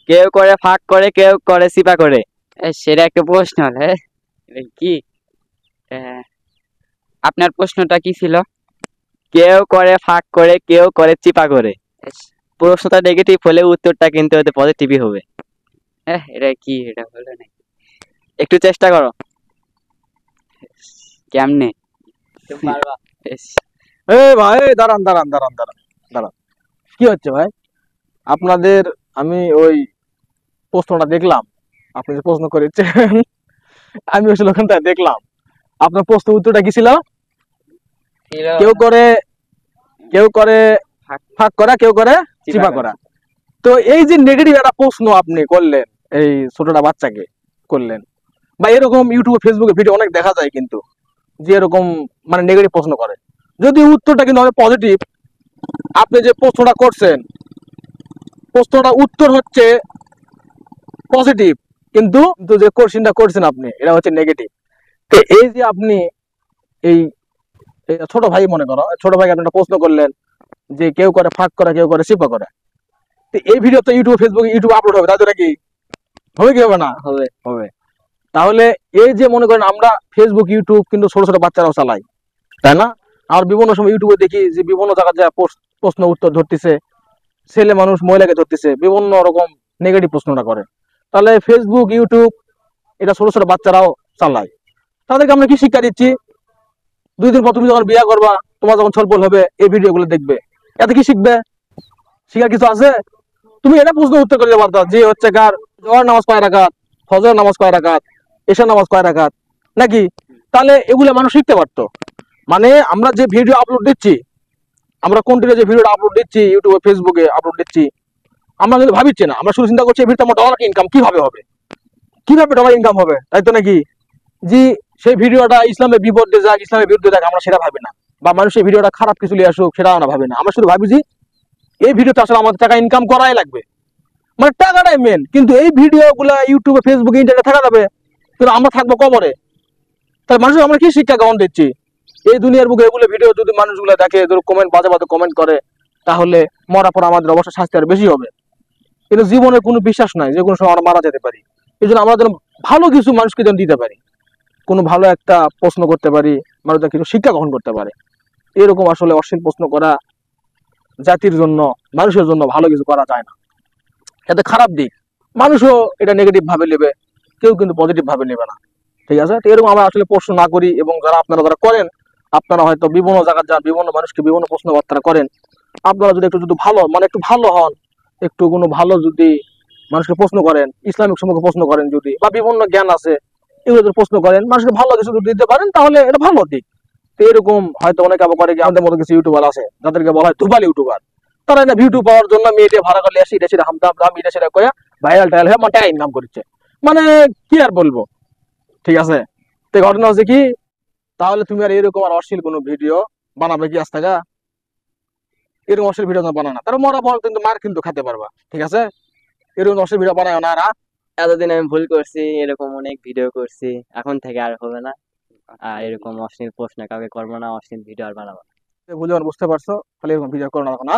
কেউ করে ফাঁক করে, কেউ করে চিপা করে। সেটা একটা প্রশ্ন হ্যাঁ কি? আপনার প্রশ্নটা কি ছিল? কেউ করে ফাঁক করে, কেউ করে চিপা করে। প্রশ্নটা নেগেটিভ হলে উত্তরটা কিন্তু ওতে পজিটিভই হবে। হ্যাঁ, এটা কি, এটা হলো না, একটু চেষ্টা করো। কেমনে তুমি পারবা? ভাই দাঁড়ান দাঁড়ান দাঁড়ান দাঁড়ান দাঁড়ান, কি হচ্ছে ভাই আপনাদের? আমি ওই প্রশ্নটা দেখলাম, আপনি যে প্রশ্ন করেছেন আমি আসলে ওখানটা দেখলাম আপনার প্রশ্ন উত্তরটা কি ছিল? কেউ করে, কেউ করে ফাঁক করা, কেউ করে চিপা করা। তো এই যে নেগেটিভ একটা প্রশ্ন আপনি করলেন, এই ছোটটা বাচ্চাকে করলেন, বা এরকম ইউটিউবে ফেসবুকে ভিডিও অনেক দেখা যায় কিন্তু, যে এরকম মানে নেগেটিভ প্রশ্ন করে, যদি উত্তরটা কিন্তু অনেক পজিটিভ। আপনি যে প্রশ্নটা করছেন, প্রশ্নটা উত্তর হচ্ছে পজিটিভ, কিন্তু যে কোশ্চেনটা করছেন আপনি এটা হচ্ছে নেগেটিভ। তো এই যে আপনি এই ছোট ভাই মনে করো, ছোট ভাইকে আপনি একটা প্রশ্ন করলেন যে কেউ করে ফাঁক করা, কেউ করে চিপা করা। তো এই ভিডিও তো ইউটিউব ফেসবুকে ইউটিউব আপলোড হবে, তাই তো নাকি? হবে কি হবে না? হবে। হবে। তাহলে এই যে মনে করেন আমরা ফেসবুক ইউটিউব কিন্তু ছোট ছোট বাচ্চারাও চালাই, তাই না? আর বিভিন্ন সময় ইউটিউবে দেখি যে বিভিন্ন জায়গায় যা প্রশ্ন উত্তর ধরতেছে, ছেলে মানুষ মহিলাকে ধরতেছে, বিভিন্ন রকম নেগেটিভ প্রশ্নটা করে। তাহলে ফেসবুক ইউটিউব এটা ছোট ছোট বাচ্চারাও চালায়, তাদেরকে আমরা কি শিক্ষা দিচ্ছি? 2 দিন পর তুমি যখন বিয়ে করবা, তোমার যখন ছলপল হবে, এই ভিডিও গুলো দেখবে, এতে কি শিখবে? শিখার কিছু আছে? তুমি এটা প্রশ্ন উত্তর করতে পারতা যে হচ্ছে কার জোহর নামাজ কয় রাকাত, ফজর নামাজ কয় রাকাত, এশা নামাজ কয় রাকাত, নাকি? তাহলে এগুলো মানুষ শিখতে পারতো। মানে আমরা যে ভিডিও আপলোড দিচ্ছি, আমরা কন্টিনিউ যে ভিডিওটা আপলোড দিচ্ছি ইউটিউবে ফেসবুকে আপলোড দিচ্ছি, আমরা কিন্তু ভাবিচ্ছি না, আমরা শুধু চিন্তা করছি এই ভিডিওতে আমার ডলার ইনকাম কিভাবে হবে, কিভাবে ডলার ইনকাম হবে, তাই তো নাকি? যে সেই ভিডিওটা ইসলামের বিপরীতে যাক, ইসলামের বিরুদ্ধে যাক, আমরা সেটা ভাবি না। বা মানুষ এই ভিডিওটা খারাপ কিছু নিয়ে আসুক, সেটা আমরা ভাবি না। আমরা শুধু ভাবি যে এই ভিডিওতে আসলে আমাদের টাকা ইনকাম করাই লাগবে, মানে টাকাটাই মেন। কিন্তু এই ভিডিও গুলা ইউটিউবে ফেসবুকে ইন্টারনেটে থাকা যাবে, কিন্তু আমরা থাকবো কবরে। তাহলে মানুষ আমরা কি শিক্ষা গ্রহণ দিচ্ছি? এই দুনিয়ার বুকে এগুলো ভিডিও যদি মানুষগুলো দেখে, কমেন্ট বাজে বাজে কমেন্ট করে, তাহলে মরার পর আমাদের অবশ্যই শাস্তি আরো বেশি হবে। কিন্তু জীবনের কোনো বিশ্বাস নাই, যে কোনো সময় আমরা মারা যেতে পারি। এই জন্য আমরা যেন ভালো কিছু মানুষকে যেন দিতে পারি, কোনো ভালো একটা প্রশ্ন করতে পারি, মানুষদের কিছু শিক্ষা গ্রহণ করতে পারে। এরকম আসলে অশ্লীল প্রশ্ন করা জাতির জন্য, মানুষের জন্য ভালো কিছু করা যায় না। এতে খারাপ দিক, মানুষও এটা নেগেটিভ ভাবে নেবে, কেউ কিন্তু পজিটিভ ভাবে নেবে না। ঠিক আছে? তো এরকম আমরা আসলে প্রশ্ন না করি, এবং যারা আপনারা যারা করেন, আপনারা হয়তো বিভিন্ন জায়গায় যান, বিভিন্ন মানুষকে বিভিন্ন প্রশ্নবার্তা করেন, আপনারা যদি একটু যদি ভালো মানে একটু ভালো হন, একটু কোনো ভালো যদি মানুষকে প্রশ্ন করেন, ইসলামিক সম্পর্কে প্রশ্ন করেন যদি, বা বিভিন্ন জ্ঞান আছে এগুলো যদি প্রশ্ন করেন, মানুষকে ভালো কিছু যদি দিতে পারেন, তাহলে এটা ভালো দিক। তো এরকম হয়তো অনেকে আবার করে কি, আমাদের মতো কিছু ইউটিউবার আছে যাদেরকে বলা হয় ধুবাল ইউটিউবার, তারা এটা ভিডিও পাওয়ার জন্য মেয়েটে ভাড়া করলে আসি, এটা সেটা হামদাম দাম, এটা সেটা কয়া ভাইরাল টাইরাল হয়ে টাকা ইনকাম করছে। মানে কি আর বলবো, ঠিক আছে? তো ঘটনা হচ্ছে কি, তাহলে তুমি আর এরকম আর অশ্লীল কোনো ভিডিও বানাবে কি আজ থেকে? এরকম অশ্লীল ভিডিও বানায় না, তার মরা পর কিন্তু মার কিন্তু খেতে পারবা। ঠিক আছে? এরকম অশ্লীল ভিডিও বানায় না। আর এতদিন আমি ভুল করছি, এরকম অনেক ভিডিও করছি, এখন থেকে আর হবে না। আর এরকম অশ্লীল প্রশ্ন কাউকে করবো না, অশ্লীল ভিডিও আর বানাবো না। বুঝতে পারছো? তাহলে এরকম ভিডিও করো না এখন।